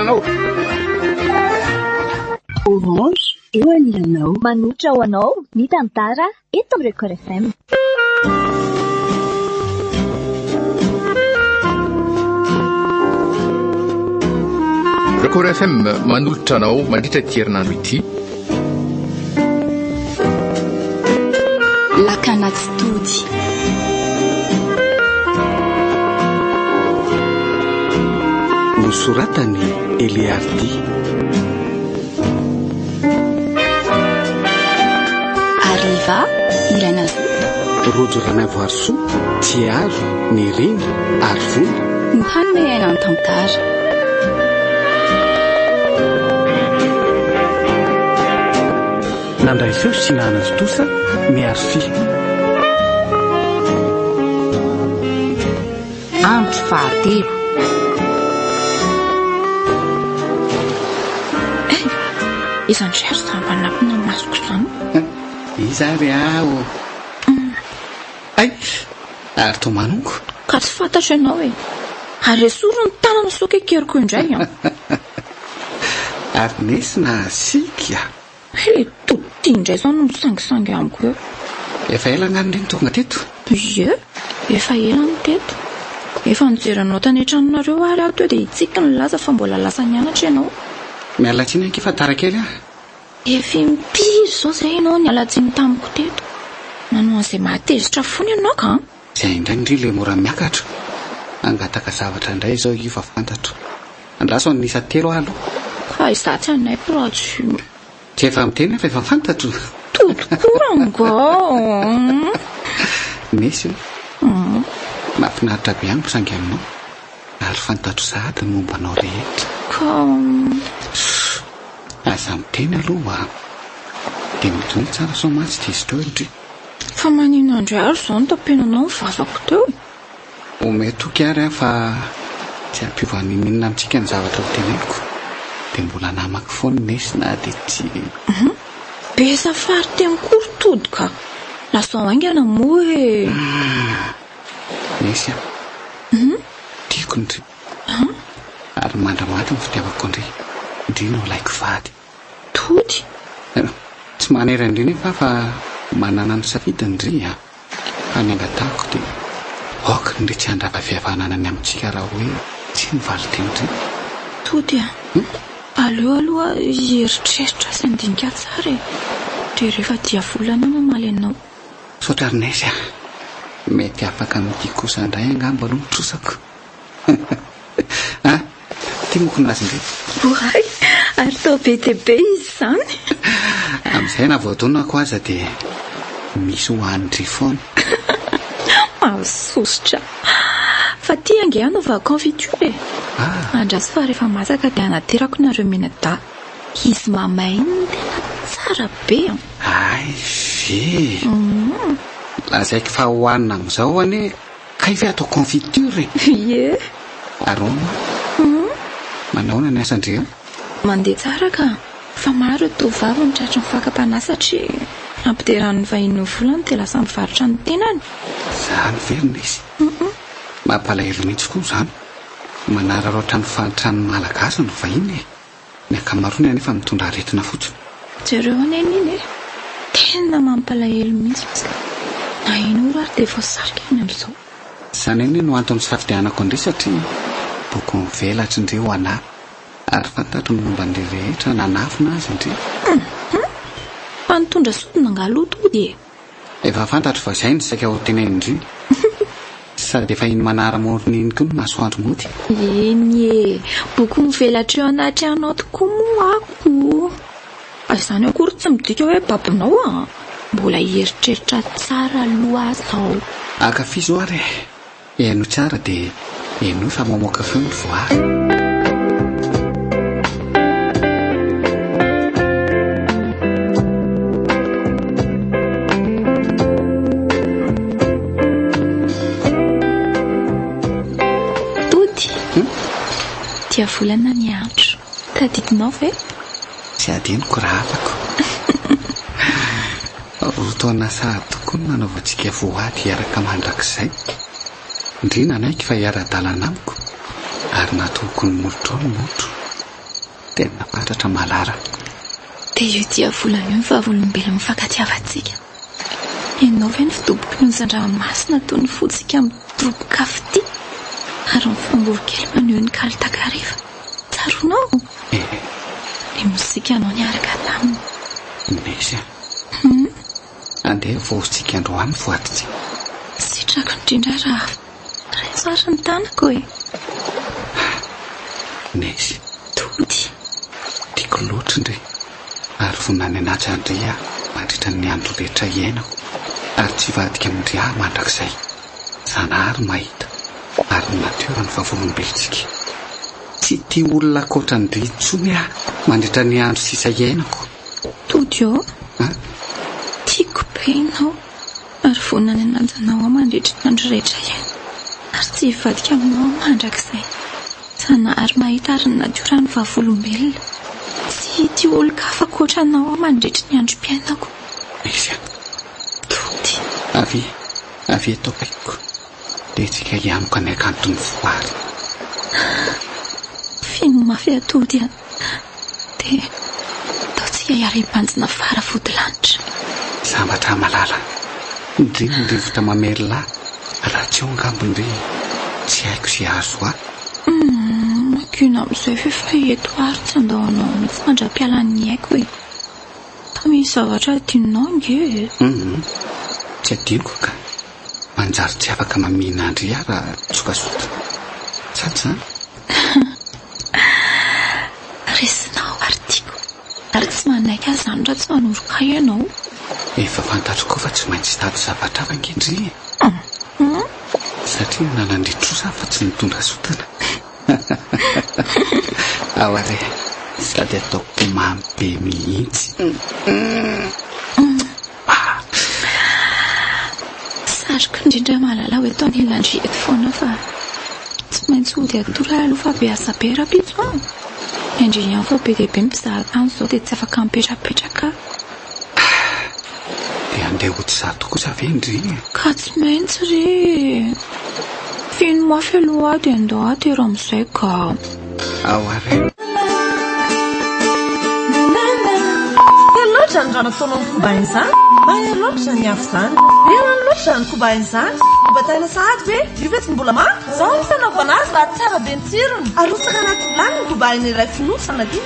anao. Orange, eo anilanao. Manotra ho anao ny tantara eto amin'ny Record FM. Record FM manolotra anao mandritra ity herinandro ity. Lakana Study. Nosoratany Eliardy. Arriva Ilana Rojo Ranavoarsoa, Tiaro, Nirina, Arvona. Mohanme Ainan Tantara. Nandray feo sinana azy tosa miarfi. Andro fahatelo. Izandry sambanapina masoko izany. Iza ry aho. Ay, ary to manongo. Ka tsy fantatra ianao e. Ary esoro ny tanana sokekeriko indray. Ary nesy na sika. Toti indray zao no misangisangy amiko eo. Efa ela ngandreny tonga teto. Ie, efa ela ny teto. Efa nijeranao tany an-tranonareo ary aho teo dia itsika ny laza fa mbola lasa nianatra ianao. Mialatsiny anky fa tara kely ah. Efa impiry zao zay ianao ny alatsiny tamiko teto. Nanao an'izay mahatezitra fony ianao ka. Izay indray ndry le mora miakatra. Angataka zavatra indray zao io fa fantatro. Andraso ny nisa telo aloha. Ka izatsy anay pratsy. Tsy efa miteny fa efa fantatro. Todokorangao. Mesy mahafinaritra be ihany mpisangy aminao. Ary fantatro sahady ny mombanao rehetra. Ka aza miteny aloha dia mitony tsara somatsy dia izy teo indry. fa manino andray ary zao ny tampenanao ny vavako teo. Ometoky ary fa tsy ampiovaninina amintsika ny zavatra ho teneniko. Dia mbola namako foana nesy na dia tsy Be safary teny korotody ka. Lasao aingana moa e. Nesy tiako ndry. Ary mandramata ny fitiavako ndry. Ndry no laiko vady. Tody. Tsy manera indriny fa manana ny safidy ndry fa ny angatako dia aoka ndry tsy handrava fihavanana ny amintsika raha hoe tsy nivaly teny ndry. Tody aleo aloha eritreritra sy andinika tsara e. Dia rehefa dia volana no malenao. Sotra ary nesy mety afaka mity kosa indray angamba aloha mitrosako. Tia moko nazy ndray. Oay, ary tao be dia be izy izany. Amin'izay na voatonako aza dia misy hohanindry foana. Mahasosotra. Fa tia ange anaova confiture e. Andraso fa rehefa masaka dia anaterako nareo menada. Izy mamay iny tena tsara be. Ay, ve. Lazaiko fa hohanina amin'izao ane kaifa atao confiture. Ie. Arona. Manaona ny asandreo? Mandeha tsara ka. Fa maro tovavy mitratra ny fakam-panahy satria ampideran'ny vahiny ny volany dia lasa mivarotra ny tenany. Izany verina izy. Mampalahelo mihitsy koa izany. Manararaotra ny fahantrany malagasy ny vahiny. Ny ankamaroany anefa mitondra aretina fotsiny. Jereo aneniny tena mampalahelo mihitsy. Na ino ary dia voasarika any amin'izao. Izany eny no antony safidianako indray satria boky mivelatry indray ho anahy. Ary fantatro ny momba an'ireo rehetra nanafina azy indray. Fa nitondra sodina angalotody e. Efa fantatro fa izay ny saika ho teneny indray. Sady efa iny manara-morona iny koa no masoandro mody. Eny e, boky mivelatra eo anaty anao tokoa moa ako. Izany akory tsy midika hoe babinao mbola eritreritra tsara aloha zao. Akafizo ary eno tsara dia eno fa mamoaka feo ny voary. Dia volana ny andro. Tadidinao ve? Tsy adinoko raha afako. Rotaona sahady tokoa no nanaovantsika voady hiaraka mandrakizay. Indrina anaiky fa hiara-dalana amiko. Ary natoako ny molotra ny motro. tena fatratra malara. Dia io dia volana io ny vavolombelona mifankatiavantsika. Ianao ve ny fidoboky ny onjan-dranomasina toy ny fotsika amin'ny doboka fity ary ny famboro-kely maneho ny kalitaka-riva. Tsaronao ny mozikanao niaraka taminy. Misy andeha voatsika androany voatitsika. Sitrako indrindra raha rehetra ny tanako e. Nesy Tody tiako loatra indray ary vonany anaty andria mandritra ny andro rehetra iainako ary tsy vadika amindry ahy mandrakizay zanahary mahita ary ny natiora ny vavolombelontsika. Tsy tia olona koatra ny dritsony ahy mandritra ny andro sisa iainako. Tody eo tiako be ianao ary vonany ananjanao ao mandritra ny andro rehetra iaina ary tsy hivadika aminao mandrakizay zanahary mahita ary ny natiora ny vavolombelona. Tsy tia olon-kafa koatra anao ao mandritra ny androm-piainako. Misy Tody avy eto akaikiko dia tsika hianoka ny akantony voary. Fino mafy atody a dia ataotsika hiara-panjina fara vodilanitra. Sambatra malala indriny ny rivotra mamerila raha tsy eo angambondry tsy haiko sy azo ahy. Makina amin'izay fefa eto ary tsy andaonao mitsy mandra-pialan'ny haiko e. Tamisy zavatra tianao nge. Tsy adinoko ka manjary tsy afaka mamina andry ahy raha tsokasota satsany. Resinao ary tiako ary tsy manaiky azy zany raha tsy manoroka ianao. Efa fantatroko fa tsy maintsy tady zavatra afangendry satria nanandritro fa tsy nitondra sotana. Ao are sady ataoko mamy be mihitsy. Saroko indrindra malala hoe tao nilandry eto foana fa tsy maintsy hody atory aloha fa be asa be rapitso an. Indrindra fa be dia be mpizahatany izao dia tsy afaka mipetrapetraka. Dia andeha ho tsy zato kosa ve indry? Ka tsy maintsy re. Fino mafy aloha ady andao aty ero amin'izay ka. Ao are loatra ny rano ataonao ny kobainy izany maheno loatra ny afo izany enany loatra ny kobainy izany bataina sahady ve io ve tsy mbola mafy izao ny fanaovana azy raha tsara be ny tsirony arotsaka anaty vilany ny kobainy iray fonosana 5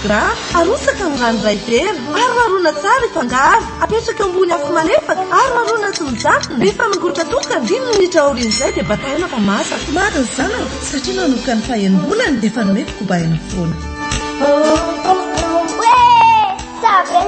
gra arotsaka ny rano iray vera ary marona tsara ifangaro apetraka ambony afo malefaka ary marona tsy mijakona rehefa mangoritra toka 5 minitra aorian'izay dia bataina fa masaka marina izany satria nanoka ny fahenim-bolany dia efa nomeko kobainy foana.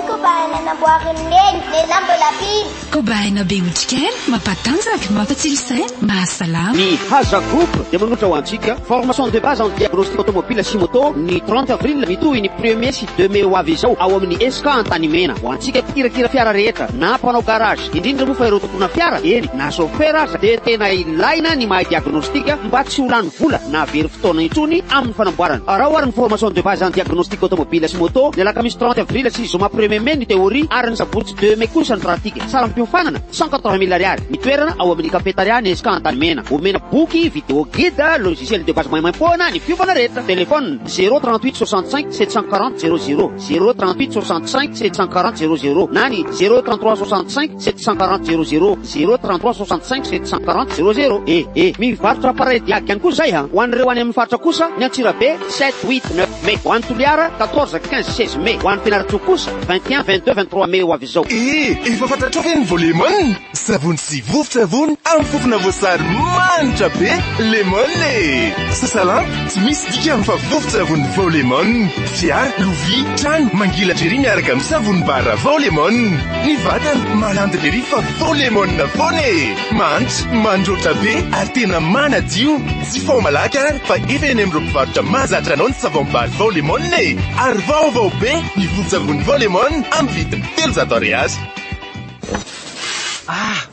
Kobaina namboariny neny lamba lapiny kobaina be otrikaina mampatanjaka mampatsilo saina mahasalama. Ny Haza Group dia manotra ho antsika formation de base en diagnostic automobile sy moto ny 30 avril mitohy ny 1er sy 2 mai ho avy izao ao amin'ny SK Antanimena ho antsika mpikirakira fiara rehetra na mpanao garage indrindra moa fa ireo tompona fiara eny na chauffeur aza dia tena ilaina ny mahay diagnostika mba tsy ho lany vola na very fotoana intsony amin'ny fanamboarana. Raha ohary ny formation de base en diagnostic automobile sy moto ny alakamisy 30 avril sy zoma 1er mai ny théorie ary ny sabotsy 2 mai kosa ny pratique salam-piofanana 180 000 ariary mitoerana ao amin'ny cafétéria ny SK Antanimena omena boky vidéo guide logiciel de base maimaimpona ny fiofana rehetra téléphone 038 65 740 00 038 65 740 00 na ny 033 65 740 00 033 65 740 00 mivarotra appareil diaky ihany koa zay ha ho an'ireo any amin'ny faritra kosa ny Antsirabe 7 8 9 mai ho an'ny Toliara 14 15 16 mai ho an'ny Fianarantsoa kosa 21 22 23 mai ho avy izao. Efa fantatrao ve ny volemon savony sy vovon-tsavony amin'ny fofona voasary manitra be lemon sasalam tsy misy dikany fa vovon-tsavony volemon fiara lovia trano mangilatra ery miaraka amin'ny savony bara volemon ny vatana malandy lery fa volemon foana manitra mandroatra be ary tena manadio tsy fao malaky ary fa efa eny amin'ireo mpivarotra mahazatra anao ny savon bara volemon ary vaovao be ny vovon-tsavony volemon amin'ny vidiny 300 ariary.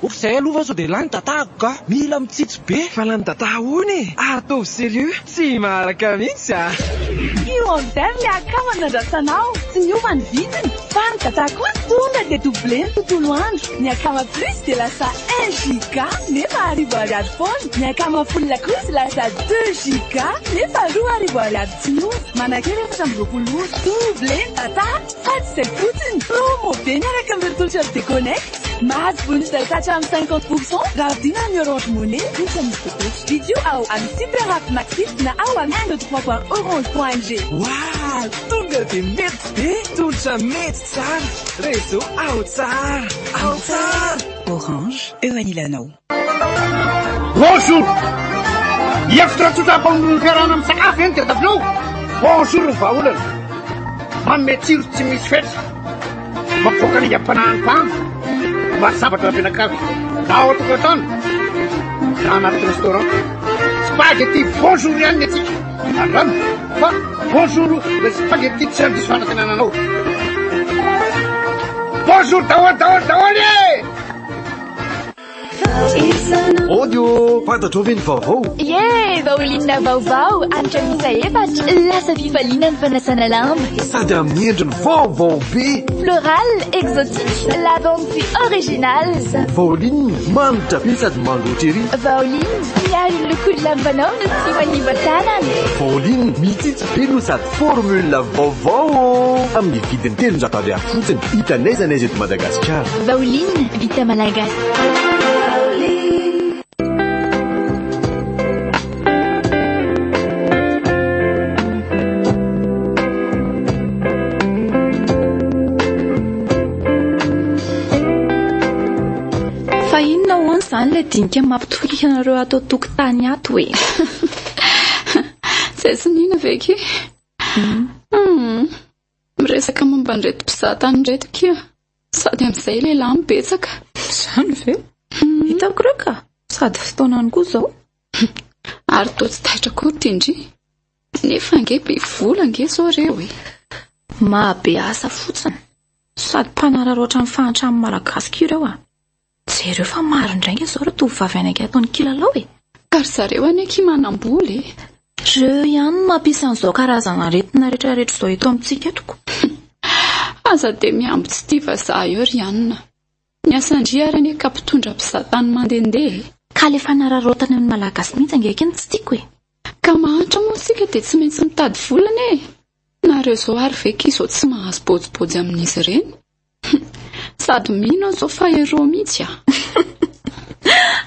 Okizay aloha sao dia lany tatako ka mila mitsitsy be fa lany tata hony ary tov sérieux tsy maharaka mihitsy io amin'izay le akamana nandrasanao tsy niova ny vidiny Fa ny tatako tonga dia doublé ny tontolo andro. Ny akama plus dia lasa 1 giga nefa arivo ariary foana. Ny akama folona kosa lasa 2 giga nefa 2 arivo ariary tsinoa. Manakely efatra amby roapolo ora. Doublé ny data fa tsy izay fotsiny. Promo be miaraka amin'ny retour sur Déconnect. Mahazo bonus data amin'ny 50% raha dina amin'ny Orange Money misy amin'ny côté. Vidéo ao amin'ny Super App Maxit na ao amin'ny 123.orange.ng. Wow, tonga dia mety be, tongotra mety tsara. Réseau ao tsara, ao tsara. Orange, eo anilanao. Bonjour. Hiafitra tsotra ambony fiarahana amin'ny sakafo eny tadafinao. Bonjour ny vahaolana. Manome tsiro tsy misy fetra. Mampivoaka ny ampanahany mpano. Maro zavatra ampianakavy. Na ao an-tokatrano. Na anaty restaurant. Spaghetti bonjour ihany ny atsika. Andrano. Fa bonjour le spaghetti tsy amin'ny diso fanatenananao. Bonjour daholy Audio fantatrao ve ny vaovao? Ye, vaolina vaovao anitra misa efatra lasa fifaliana ny fanasana lamba. Sady amin'ny endriny vaovao be. Floral, exotique, lavande original. Vaoline manitra be sady mandoatra ery. Vaoline miaro ny loko lambanao no tsy maniva tanana. Vaoline mitsitsy be no sady formule vaovao amin'ny vidiny 300 ariary fotsiny. Hita n'aiza n'aiza eto Madagasikara. Vaoline vita malagasy. Zany le dinika mampitokiky anareo atao tokotany ato hoe. Zay sinina veky. Miresaka momba an'ireto mpizahatany reto kia. Sady amin'izay lehilahy mibetsaka. Zany ve? Hitako reo ka. Sady fotoanany koa zao. Ary toa tsy taitra koa tindry. Nefa nge be vola nge zao reo e. Mahabe asa fotsiny. Sady mpanararoatra amin'ny fahantrany malagasy kireo a. Zereo fa maro indray zao reo tovovavy anakay ataony kilalao e. Kary zareo aneky manamboly e. Reo ihany mampisy an'izao karazana aretina rehetrarehetra izao eto amintsika etoko. Aza dia miambo tsy tia vazaha eo Rianina. Ny asandria ary ane ka mpitondra mpizahatany mandehandeha. Ka le fanararaotany amin'ny malagasy mihitsy angeky tsy tiako e. Ka mahantra moa sika dia tsy maintsy mitady volana e. Nareo zao ary veky izao tsy mahazo bojibojy amin'izy ireny. Sady mino zao fa ero mihitsy a.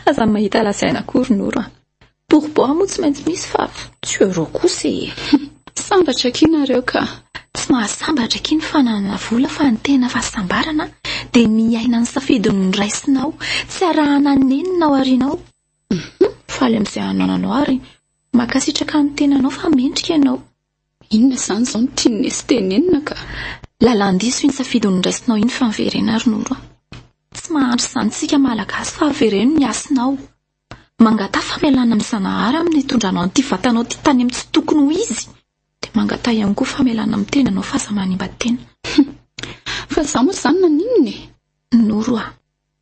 Aza mahita lasaina koronoro a. Pourbois moa tsy maintsy misy fa tsy ero kosa e. Sambatra kinareo ka. Tsy mahasambatra kiny fanana vola fa ny tena fahasambarana dia miaina ny safidiny raisinao tsy arahana nenina arinao. Faly amin'izay anananao ary makasitraka ny tenanao fa mendrika ianao. Inona zany zao no tiany sy tenenina ka. Lalandiso iny safidiny raisinao iny fa miverena ronoro. Tsy mahandry santsika malagasy fa avereno ny asinao. Mangata famelana amin'ny Sanahary amin'ny tondranao ty vatanao ty tany amin'ny tsy tokony ho izy. Dia mangata ihany koa famelana amin'ny tenanao fa aza manimba-tena. Fa za moa zany naninona e? Noro a.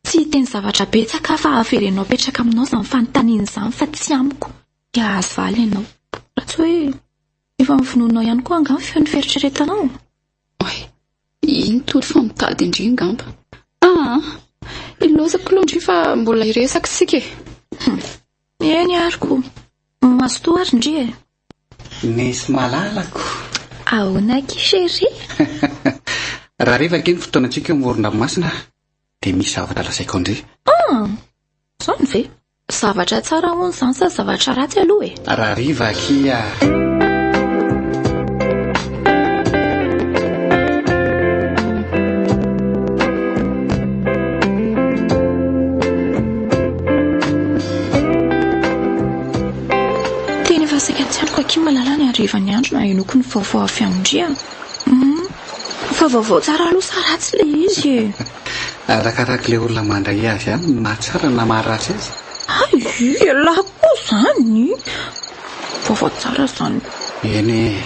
Tsy hiteny zavatra betsaka fa averenao petraka aminao zany fanontaniana izany fa tsy amiko. Dia azo valy ianao. Raha tsy hoe efa mifinoanao ihany koa angamba feon'ny fieritreretanao. Iny tolo fa mitady indringa ngamba. Ilozako loandry fa mbola iresaka sika e. Eny ariko. Masto ary ndry e. Nisy malalako. Ahoana kishery? Raha rehefa keny fotoanantsika amoron-dranomasina dia misy zavatra lasaiko indray. Zany ve? Zavatra tsara hono zany sa zavatra ratsy aloha e? Raha riva kia. Kí malala ny arivany andro na inoko ny vaovao avy amindria. Fa vaovao tsara aloha sa ratsy le izy e. Arakaraka le olona mandray azy na tsara na maharatsy azy. Ay, laha koa zany. Vaovao tsara zany. Eny.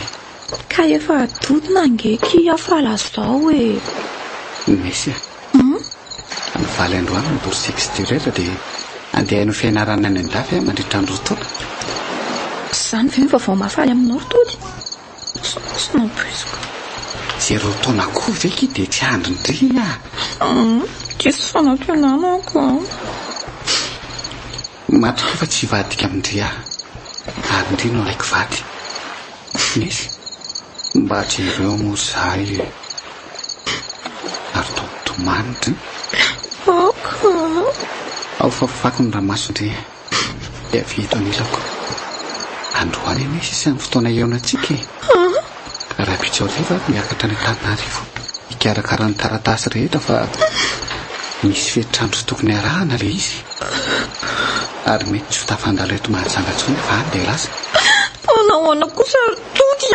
Ka efa adodina angeky afala zao e. Misy a. Mivaly androany mibory 6 rehetra dia andehaino fianarana any an-dafy mandritra andro taona. Zany ve vaovao mafaly aminao tody? Sy nampoiziko. zero taona koa veky dia tsy andrindria tsisy fanampiananako matroka fa tsy vadika amindria ary ndri no raiky vady nisy mba tsy ireo moa zay ary tomanitra ao fafaky ny ramason-dre dia vito anilako androany nisy isan'ny fotoana eonatsika raha pitsaoriva miakatra ny Antananarivo ikarakara ny taratasy rehetra fa misy feritrandro sy tokony arahana le izy ary mety tsy tafandalo eto mahazangatsony fa andeha lasa nahoana kosa tody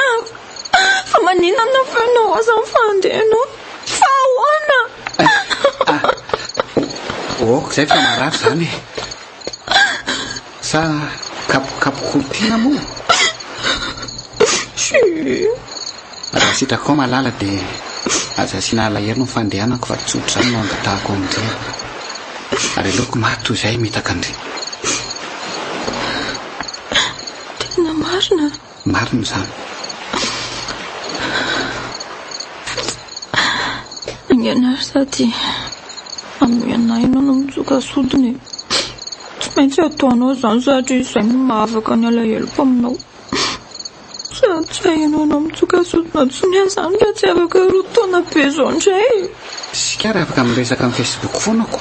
fa maninana fanao azany fandehanao fa ahoana oko zay fa marary zany sa kapokapokotiana moa raha sitrako malala dia aza siana alaheri no fandehanako fa tsotro zany no angatahako amindre ary aleoko mato izay mitaka andre tena marina zany angenary sady amianay ianao no mitsoka sodiny tsy maintsy ataonao zany satria izay no mahavaka ny alaheloko aminao tsy ianao mitsoka sodina tsony azany ka tsy afaka roa taona be zao ndray sikara afaka miresaka amin'ny Facebook foanako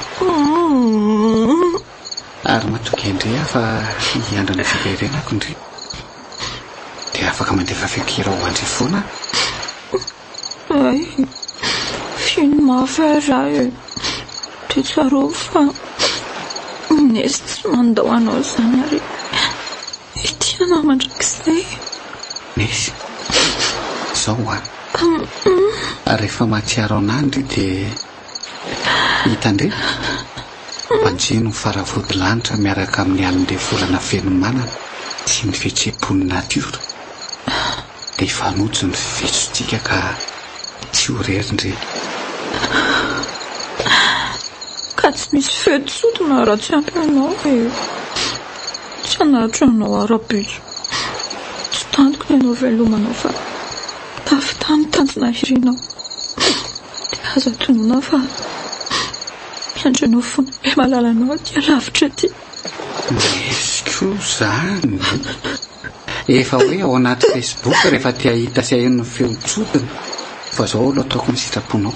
ary matoky indre fa hiandrana fiverenako indre dia afaka mandefa fekira ho andry foana ay fino mafara dia tsaro fa nesy tsy mandao anao zany ary itianao mandrakizay nisy zao ary rehefa mahatsiaro anandry dia hitandre manjeno faravody lanitra miaraka amin'ny alindre volana feno manana sy ny fihetseham-pony natiora dia ifanojo ny fihetsontsika ka tsy horerindre ka tsy misy fety sodina raha tsy ampy anao tsy anatro anao ara-bitso tsy tantoko ny anao velomanao fa tafitany tanjona hirinao dia aza tonona fa miandranao fona be malalanao dia lavitra ty esiko zany efa hoe ao anaty Facebook rehefa tia hita sy aheno ny feontsodina fa zao alo ataoko ny sitraponao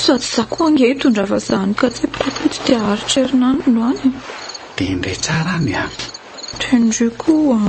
sady zako ange hitondra vazahany ka tsy apapity dia haritra herinandro any dia indray tsara any tendry koa